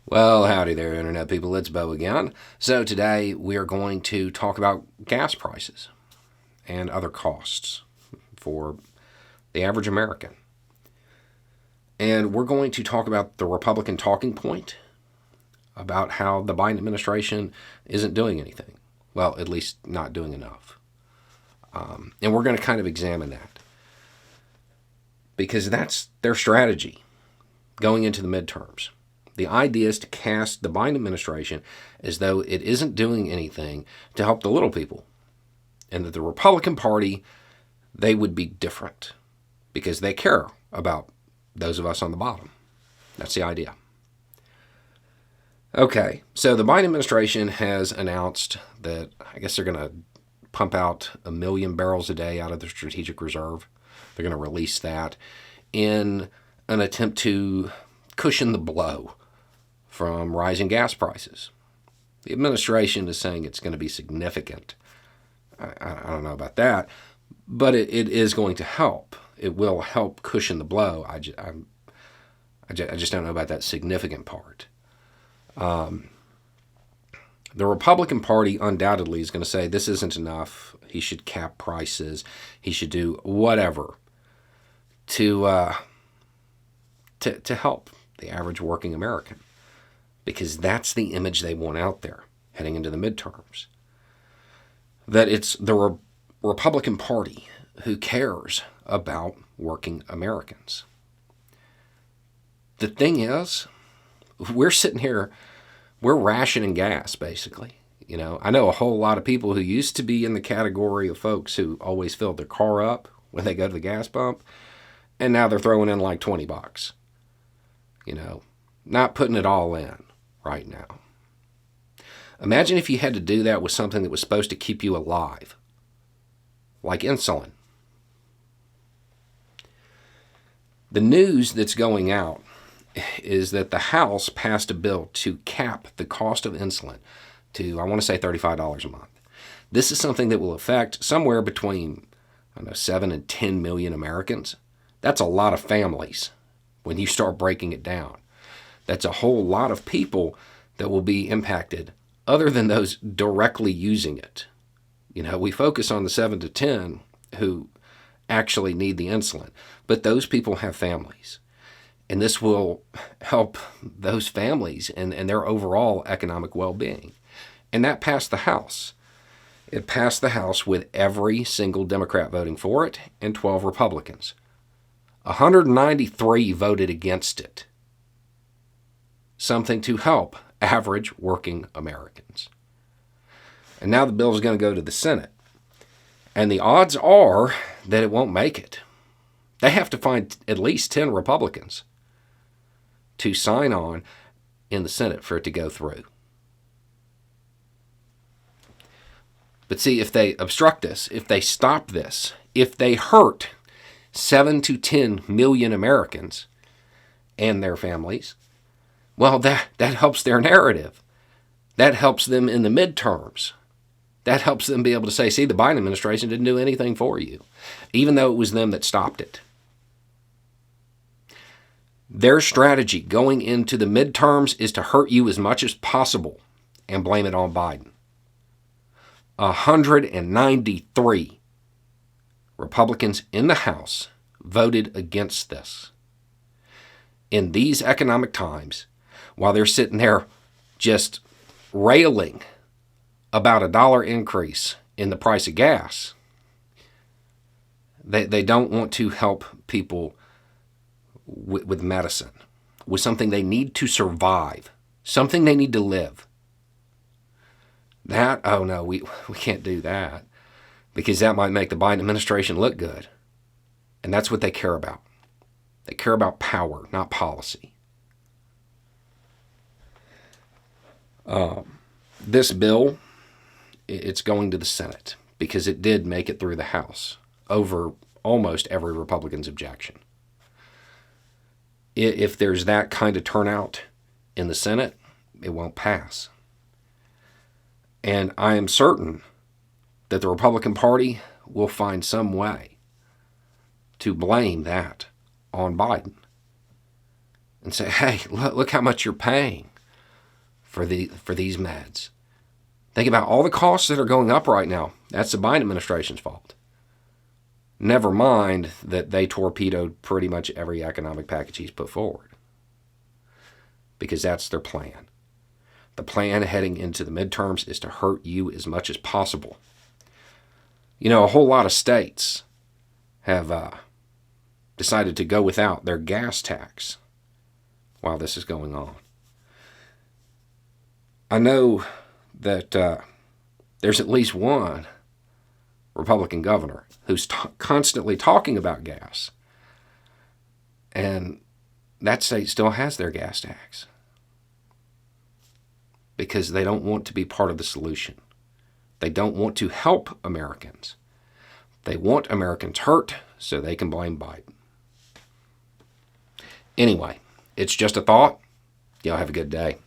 Well, howdy there, Internet people. It's Bo again. So, today we are going to talk about gas prices and other costs for the average American. And we're going to talk about the Republican talking point about how the Biden administration isn't doing anything. Well, at least not doing enough. And we're going to kind of examine that because that's their strategy going into the midterms. The idea is to cast the Biden administration as though it isn't doing anything to help the little people, and that the Republican Party, they would be different because they care about those of us on the bottom. That's the idea. Okay, so the Biden administration has announced that I guess they're going to pump out 1 million barrels a day out of the strategic reserve. They're going to release that in an attempt to cushion the blow from rising gas prices. The administration is saying it's going to be significant. I don't know about that, but it is going to help. It will help cushion the blow. I just don't know about that significant part. The Republican Party undoubtedly is going to say this isn't enough. He should cap prices. He should do whatever to help the average working American, because that's the image they want out there heading into the midterms. That it's the Republican Party who cares about working Americans. The thing is, we're sitting here, we're rationing gas, basically. You know, I know a whole lot of people who used to be in the category of folks who always filled their car up when they go to the gas pump, and now they're throwing in like $20. You know, not putting it all in right now. Imagine if you had to do that with something that was supposed to keep you alive, like insulin. The news that's going out is that the House passed a bill to cap the cost of insulin to, I want to say, $35 a month. This is something that will affect somewhere between, 7 and 10 million Americans. That's a lot of families when you start breaking it down. That's a whole lot of people that will be impacted other than those directly using it. You know, we focus on the 7 to 10 who actually need the insulin, but those people have families. And this will help those families and their overall economic well-being. And that passed the House. It passed the House with every single Democrat voting for it and 12 Republicans. 193 voted against it. Something to help average working Americans. And now the bill is going to go to the Senate. And the odds are that it won't make it. They have to find at least 10 Republicans to sign on in the Senate for it to go through. But see, if they obstruct this, if they stop this, if they hurt 7 to 10 million Americans and their families, well, that helps their narrative. That helps them in the midterms. That helps them be able to say, see, the Biden administration didn't do anything for you, even though it was them that stopped it. Their strategy going into the midterms is to hurt you as much as possible and blame it on Biden. 193 Republicans in the House voted against this. In these economic times, while they're sitting there just railing about $1 increase in the price of gas, they don't want to help people with medicine, with something they need to survive, something they need to live. That, oh no, we can't do that, because that might make the Biden administration look good. And that's what they care about. They care about power, not policy. This bill, it's going to the Senate because it did make it through the House over almost every Republican's objection. If there's that kind of turnout in the Senate, it won't pass. And I am certain that the Republican Party will find some way to blame that on Biden and say, hey, look how much you're paying. for these meds. Think about all the costs that are going up right now. That's the Biden administration's fault. Never mind that they torpedoed pretty much every economic package he's put forward. Because that's their plan. The plan heading into the midterms is to hurt you as much as possible. You know, a whole lot of states have decided to go without their gas tax while this is going on. I know that there's at least one Republican governor who's constantly talking about gas. And that state still has their gas tax. Because they don't want to be part of the solution. They don't want to help Americans. They want Americans hurt so they can blame Biden. Anyway, it's just a thought. Y'all have a good day.